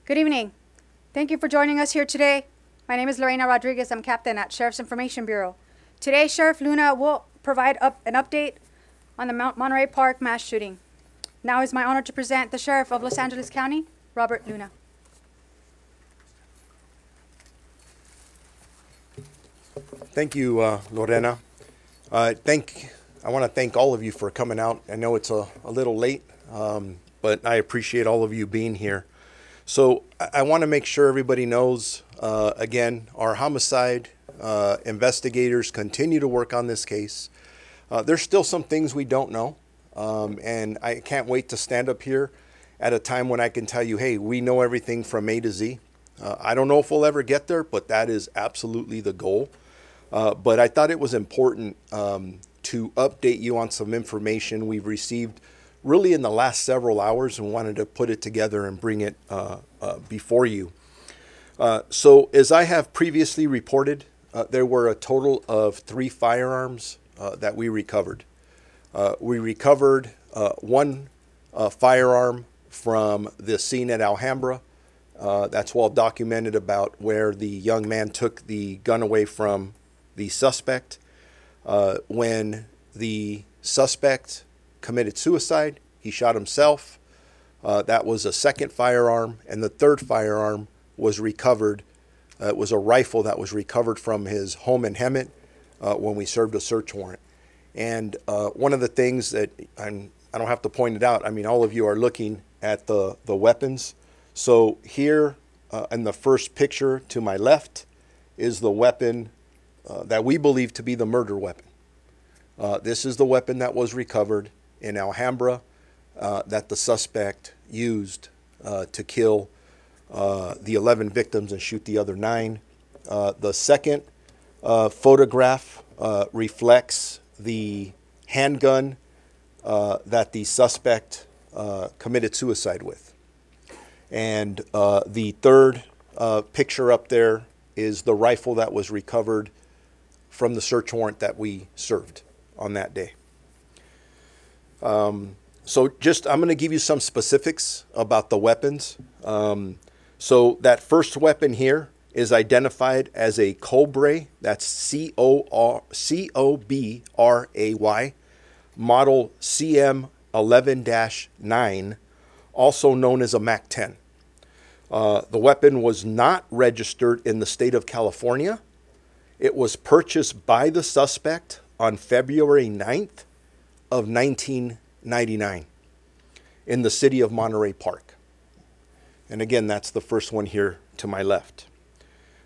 Good evening. Thank you for joining us here today. My name is Lorena Rodriguez. I'm captain at Sheriff's Information Bureau. Today, Sheriff Luna will provide an update on the Monterey Park mass shooting. Now it's my honor to present the Sheriff of Los Angeles County, Robert Luna. Thank you, Lorena. I want to thank all of you for coming out. I know it's a little late, but I appreciate all of you being here. So I want to make sure everybody knows, again, our homicide investigators continue to work on this case. There's still some things we don't know, and I can't wait to stand up here at a time when I can tell you, hey, we know everything from A to Z. I don't know if we'll ever get there, but that is absolutely the goal. But I thought it was important to update you on some information we've received really in the last several hours and wanted to put it together and bring it before you. So as I have previously reported, there were a total of 3 firearms that we recovered. We recovered one firearm from the scene at Alhambra. That's well documented about where the young man took the gun away from the suspect. When the suspect committed suicide, he shot himself. That was a second firearm, and the third firearm was recovered. It was a rifle that was recovered from his home in Hemet when we served a search warrant. And one of the things that I don't have to point it out, I mean, all of you are looking at the weapons. So here in the first picture to my left is the weapon that we believe to be the murder weapon. This is the weapon that was recovered in Alhambra that the suspect used to kill the 11 victims and shoot the other 9. The second photograph reflects the handgun that the suspect committed suicide with. And the third picture up there is the rifle that was recovered from the search warrant that we served on that day. So I'm going to give you some specifics about the weapons. So that first weapon here is identified as a Cobray, that's C-O-B-R-A-Y, model CM11-9, also known as a MAC-10. The weapon was not registered in the state of California. It was purchased by the suspect on February 9th of 1999 in the city of Monterey Park. And again, that's the first one here to my left.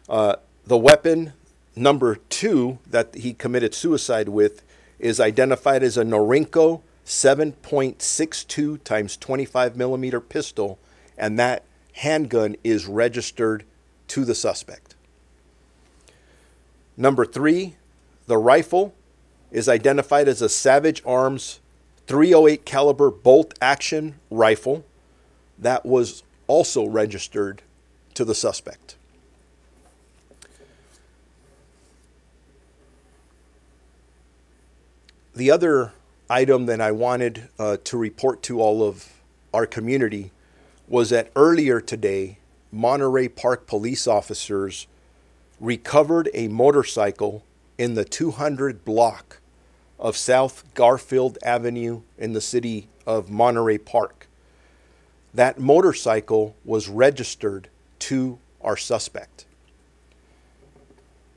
The weapon number 2 that he committed suicide with is identified as a Norinco 7.62 times 25 millimeter pistol, and that handgun is registered to the suspect. Number 3, the rifle is identified as a Savage Arms .308 caliber bolt action rifle that was also registered to the suspect. The other item that I wanted to report to all of our community was that earlier today, Monterey Park police officers recovered a motorcycle in the 200 block of South Garfield Avenue in the city of Monterey Park. That motorcycle was registered to our suspect.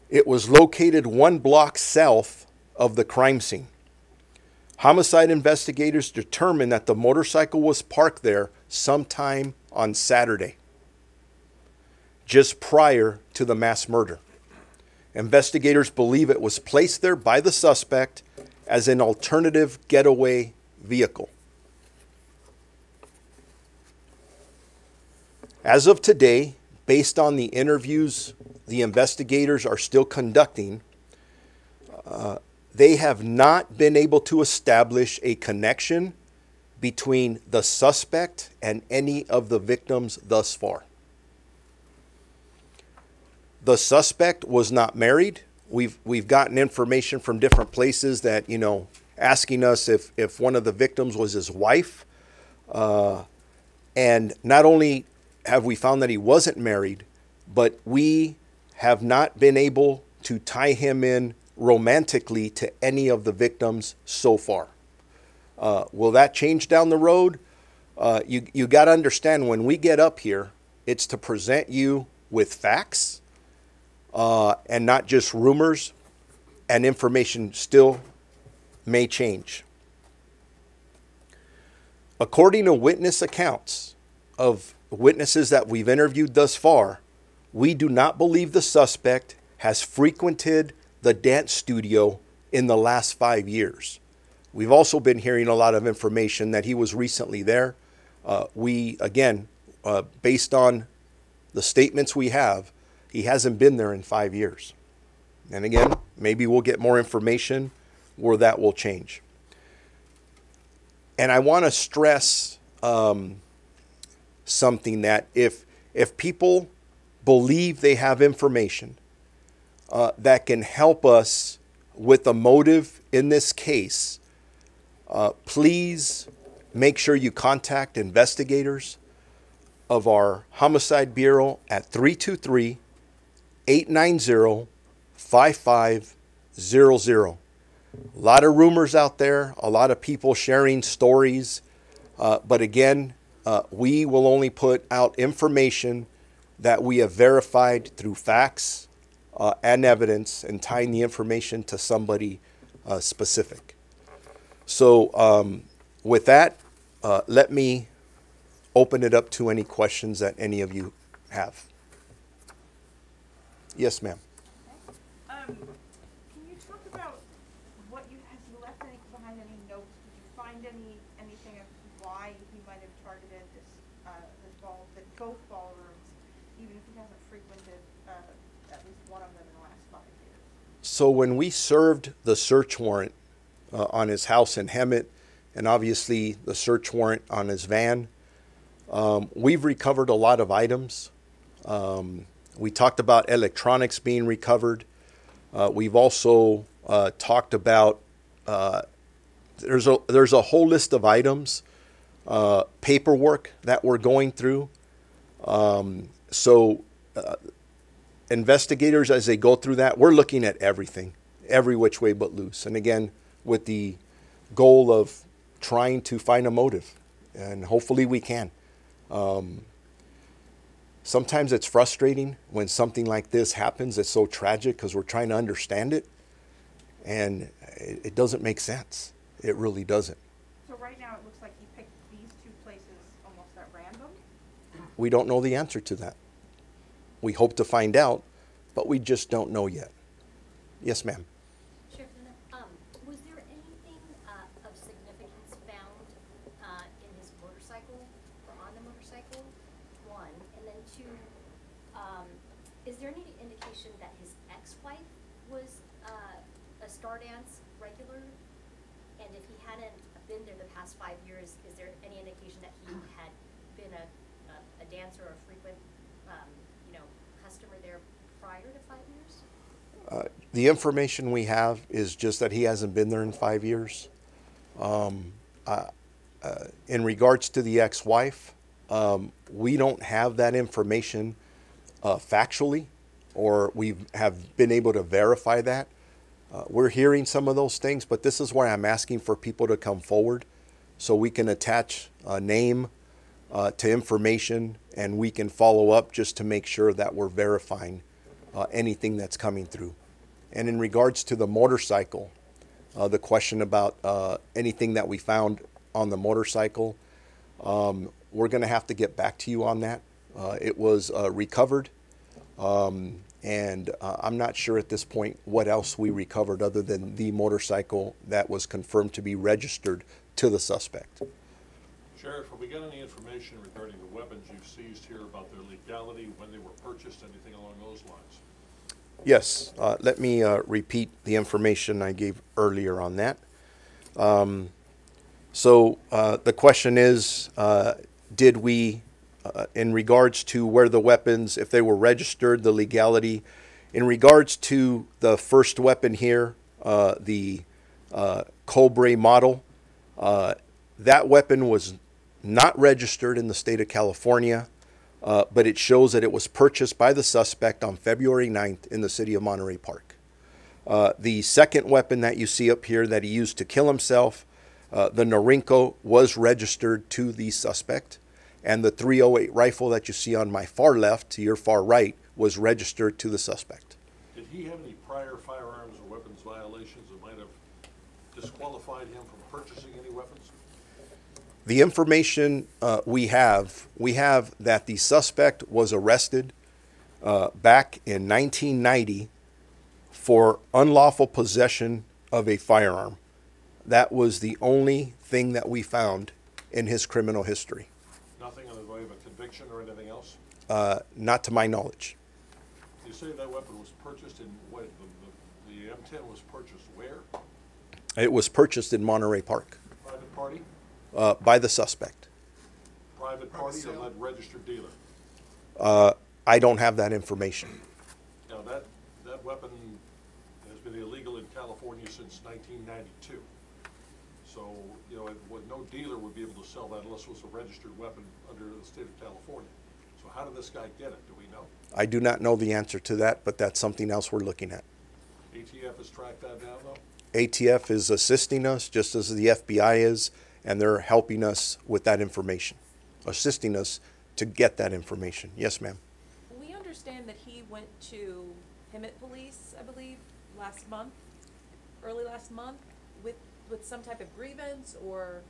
It was located 1 block south of the crime scene. Homicide investigators determined that the motorcycle was parked there sometime on Saturday, just prior to the mass murder. Investigators believe it was placed there by the suspect as an alternative getaway vehicle. As of today, based on the interviews the investigators are still conducting, they have not been able to establish a connection between the suspect and any of the victims thus far. The suspect was not married. We've gotten information from different places that, asking us if one of the victims was his wife. And not only have we found that he wasn't married, but we have not been able to tie him in romantically to any of the victims so far. Will that change down the road? You got to understand, when we get up here, it's to present you with facts and not just rumors, and information still may change. According to witness accounts of witnesses that we've interviewed thus far, we do not believe the suspect has frequented the dance studio in the last 5 years. We've also been hearing a lot of information that he was recently there. Based on the statements we have, he hasn't been there in 5 years. And again, maybe we'll get more information where that will change. And I want to stress something, that if people believe they have information that can help us with a motive in this case, please make sure you contact investigators of our Homicide Bureau at 323-890-5500. A lot of rumors out there, a lot of people sharing stories, but again, we will only put out information that we have verified through facts and evidence, and tying the information to somebody specific. So with that, let me open it up to any questions that any of you have. Yes, ma'am. Can you talk about what has you left behind any notes? Did you find anything of why he might have targeted the ghost ballrooms, even if he hasn't frequented at least one of them in the last 5 years? So when we served the search warrant on his house in Hemet, and obviously the search warrant on his van, we've recovered a lot of items. We talked about electronics being recovered. We've also talked about, there's a whole list of items, paperwork that we're going through. Investigators, as they go through that, we're looking at everything, every which way but loose. And again, with the goal of trying to find a motive, and hopefully we can. Sometimes it's frustrating when something like this happens. It's so tragic because we're trying to understand it, and it doesn't make sense. It really doesn't. So right now it looks like he picked these two places almost at random? We don't know the answer to that. We hope to find out, but we just don't know yet. Yes, ma'am. Sheriff Luna, was there anything of significance found in his motorcycle or on the motorcycle? One, and then two, is there any indication that his ex-wife was a Stardance regular? And if he hadn't been there the past 5 years, is there any indication that he had been a dancer or a frequent, customer there prior to 5 years? The information we have is just that he hasn't been there in 5 years. In regards to the ex-wife, we don't have that information factually, or we have been able to verify that. We're hearing some of those things, but this is why I'm asking for people to come forward so we can attach a name to information, and we can follow up just to make sure that we're verifying anything that's coming through. And in regards to the motorcycle, the question about anything that we found on the motorcycle, we're going to have to get back to you on that. It was recovered, and I'm not sure at this point what else we recovered other than the motorcycle that was confirmed to be registered to the suspect. Sheriff, have we got any information regarding the weapons you've seized here about their legality, when they were purchased, anything along those lines? Yes, let me repeat the information I gave earlier on that. The question is, did we, in regards to where the weapons, if they were registered, the legality, in regards to the first weapon here, the Cobra model, that weapon was not registered in the state of California. but it shows that it was purchased by the suspect on February 9th in the city of Monterey Park. The second weapon that you see up here that he used to kill himself, the Norinco, was registered to the suspect, and the .308 rifle that you see on my far left to your far right was registered to the suspect. Did he have any prior firearms or weapons violations that might have disqualified him from purchasing any weapons? The information we have that the suspect was arrested back in 1990 for unlawful possession of a firearm. That was the only thing that we found in his criminal history. Nothing in the way of a conviction or anything else? Not to my knowledge. You say that weapon was purchased in what? The M10 was purchased where? It was purchased in Monterey Park Private party? by the suspect. Private party or lead registered dealer? I don't have that information. Now, that weapon has been illegal in California since 1992. So, you know, no dealer would be able to sell that unless it was a registered weapon under the state of California. So how did this guy get it? Do we know? I do not know the answer to that, but that's something else we're looking at. ATF has tracked that down, though? ATF is assisting us just as the FBI is, and they're helping us with that information, assisting us to get that information. Yes, ma'am. We understand that he went to Hemet Police, I believe, early last month, with some type of grievance or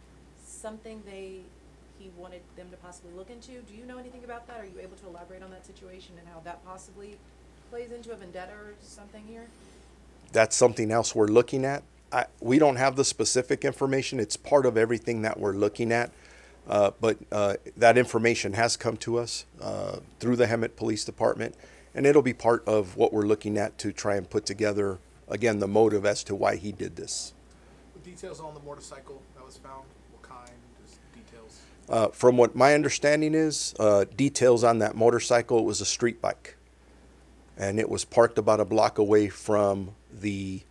something he wanted them to possibly look into. Do you know anything about that? Are you able to elaborate on that situation and how that possibly plays into a vendetta or something here? That's something else we're looking at. We don't have the specific information. It's part of everything that we're looking at. But that information has come to us through the Hemet Police Department, and it'll be part of what we're looking at to try and put together, again, the motive as to why he did this. Details on the motorcycle that was found? What kind? Just details? From what my understanding is, details on that motorcycle, it was a street bike. And it was parked about a block away from the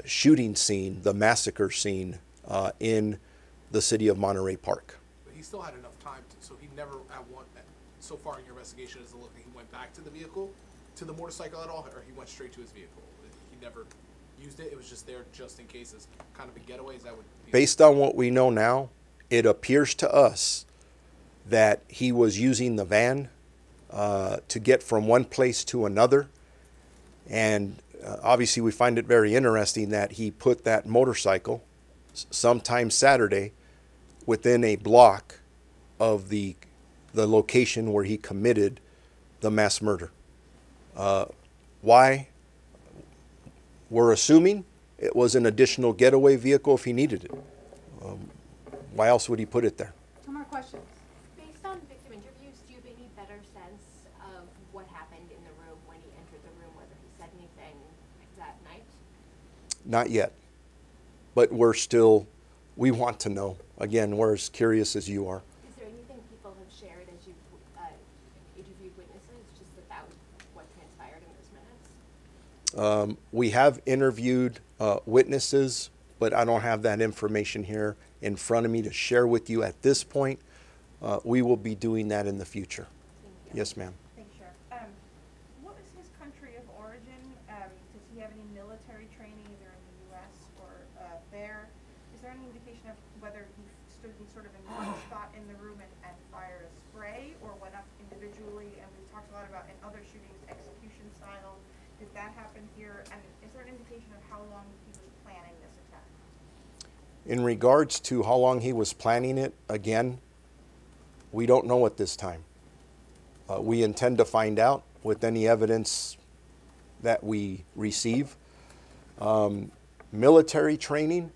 shooting scene, the massacre scene in the city of Monterey Park. But he still had enough time, so he never, so far in your investigation, does it look like he went back to the vehicle, to the motorcycle at all, or he went straight to his vehicle? He never used it, it was just there just in case as kind of a getaway? Is that what? Based on what we know now, it appears to us that he was using the van to get from one place to another. And obviously we find it very interesting that he put that motorcycle sometime Saturday within a block of the location where he committed the mass murder. Why? We're assuming it was an additional getaway vehicle if he needed it. Why else would he put it there? Two more questions. Based on victim interviews, do you have any better sense of what happened in the room when he entered the room, whether he said anything that night? Not yet. But we want to know. Again, we're as curious as you are. Is there anything people have shared as you've interviewed witnesses, just that was what transpired in those minutes? We have interviewed witnesses, but I don't have that information here in front of me to share with you at this point. We will be doing that in the future. Thank you. Yes, ma'am. Thank you, Sheriff. What was his country of origin? Does he have any military training either in the U.S. or there? Is there any indication of whether he stood in sort of in one spot in the room and fired a spray, or went up individually? And we talked a lot about in other shootings, execution style. Did that happen here? And is there an indication of how long he was planning this attack? In regards to how long he was planning it, again, we don't know at this time. We intend to find out with any evidence that we receive. Military training,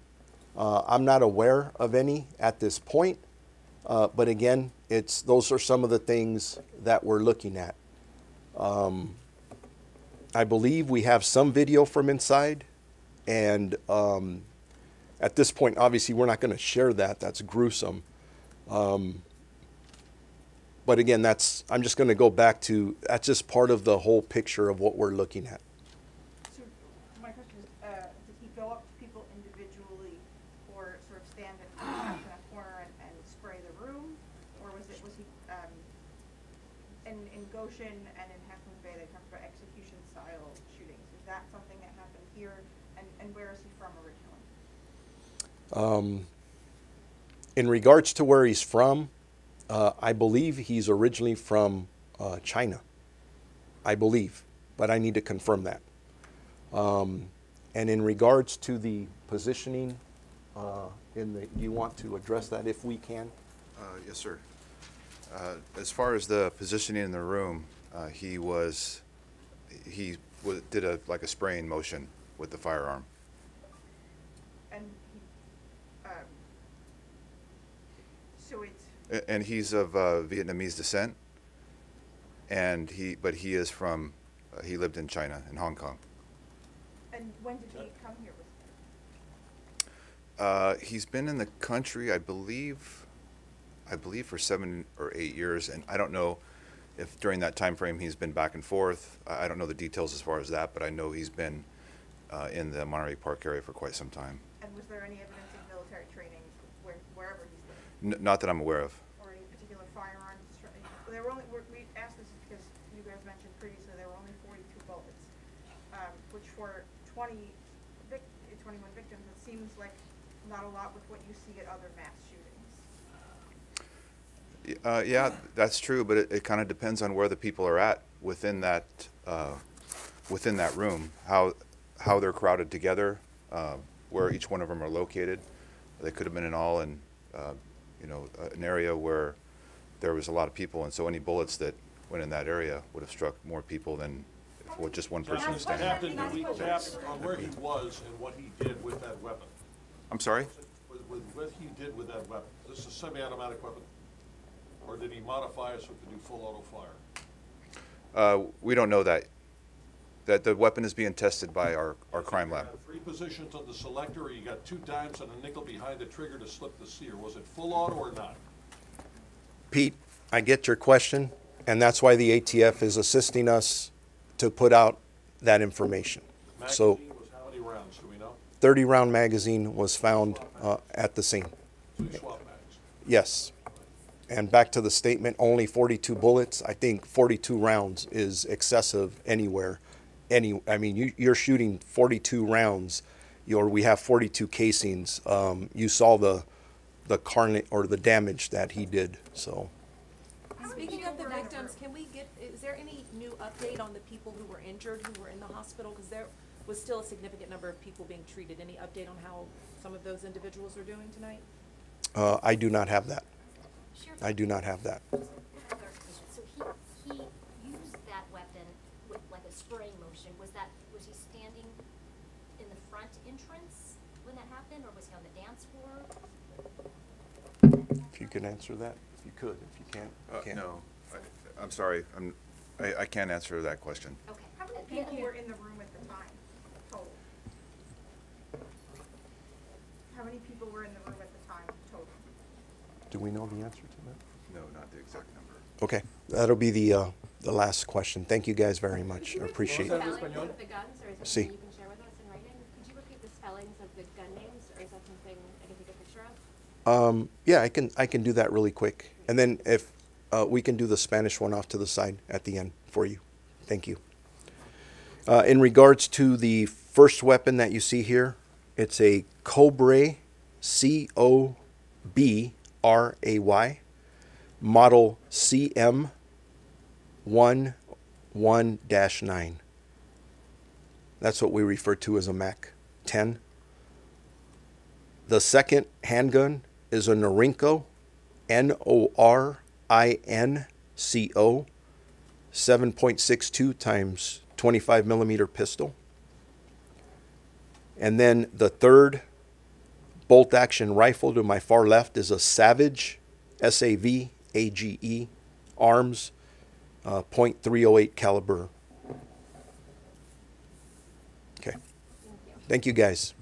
I'm not aware of any at this point, but again, those are some of the things that we're looking at. I believe we have some video from inside, and at this point, obviously, we're not going to share that. That's gruesome. But again, I'm just going to go back to, that's just part of the whole picture of what we're looking at. So my question is, did he go up to people individually, or sort of stand in a corner and spray the room, or was he Goshen and in Half Moon Bay, they talked about execution-style shootings. Is that something that happened here? And where is he from originally? In regards to where he's from, I believe he's originally from China. I believe, but I need to confirm that. And in regards to the positioning, do you want to address that if we can? Yes, sir. As far as the positioning in the room, he did like a spraying motion with the firearm. And he, so it's, And he's of Vietnamese descent, and he is from, he lived in China, in Hong Kong. and when did he come here with him? He's been in the country, I believe for 7 or 8 years, and I don't know if during that time frame he's been back and forth. I don't know the details as far as that, but I know he's been in the Monterey Park area for quite some time. And was there any evidence of military training wherever he's lived? Not that I'm aware of. Or any particular firearms? There were only, we asked this because you guys mentioned previously there were only 42 bullets, which for 21 victims, it seems like not a lot with what you see at other mass shootings. Yeah, that's true, but it kind of depends on where the people are at within that room, how they're crowded together, where each one of them are located. They could have been in all in an area where there was a lot of people, and so any bullets that went in that area would have struck more people than with just one person Captain, standing. do we tap on where he was and what he did with that weapon? I'm sorry? With what he did with that weapon? This is a semi-automatic weapon? Or did he modify it so it could do full auto fire? We don't know that. That the weapon is being tested by our crime lab. You got 3 positions on the selector, or you got 2 dimes and a nickel behind the trigger to slip the sear. Was it full auto or not? Pete, I get your question, and that's why the ATF is assisting us to put out that information. So Magazine was how many rounds, do we know? 30-round magazine was found at the scene. So you swap mags. Yes. And back to the statement, only 42 bullets. I think 42 rounds is excessive anywhere. I mean, you're shooting 42 rounds, we have 42 casings. You saw the carnage or the damage that he did. So. Speaking of the victims, is there any new update on the people who were injured, who were in the hospital? Because there was still a significant number of people being treated. Any update on how some of those individuals are doing tonight? I do not have that. Sheriff, I do not have that. just for clarification, so he used that weapon with like a spraying motion. Was he standing in the front entrance when that happened, or was he on the dance floor? If you could answer that, if you could. If you can't, you can't. No, I'm sorry. I can't answer that question. Okay. How many people were in the room at the time, total? How many people were in the room at the time, total? Do we know the answer to that? No, not the exact number. Okay, that'll be the last question. Thank you guys very much. I appreciate it. Spellings of the guns, or is that Sí. something you can share with us in writing? Could you repeat the spellings of the gun names, or is that something I can take a picture of? Yeah, I can do that really quick, and then if we can do the Spanish one off to the side at the end for you. Thank you. In regards to the first weapon that you see here, it's a Cobray, C-O-B-R-A-Y, model CM11-9. That's what we refer to as a MAC-10. The second handgun is a Norinco, N-O-R-I-N-C-O, 7.62 times 25 millimeter pistol. And then the third bolt action rifle to my far left is a Savage, S-A-V-A-G-E, arms, .308 caliber. Okay. Thank you guys.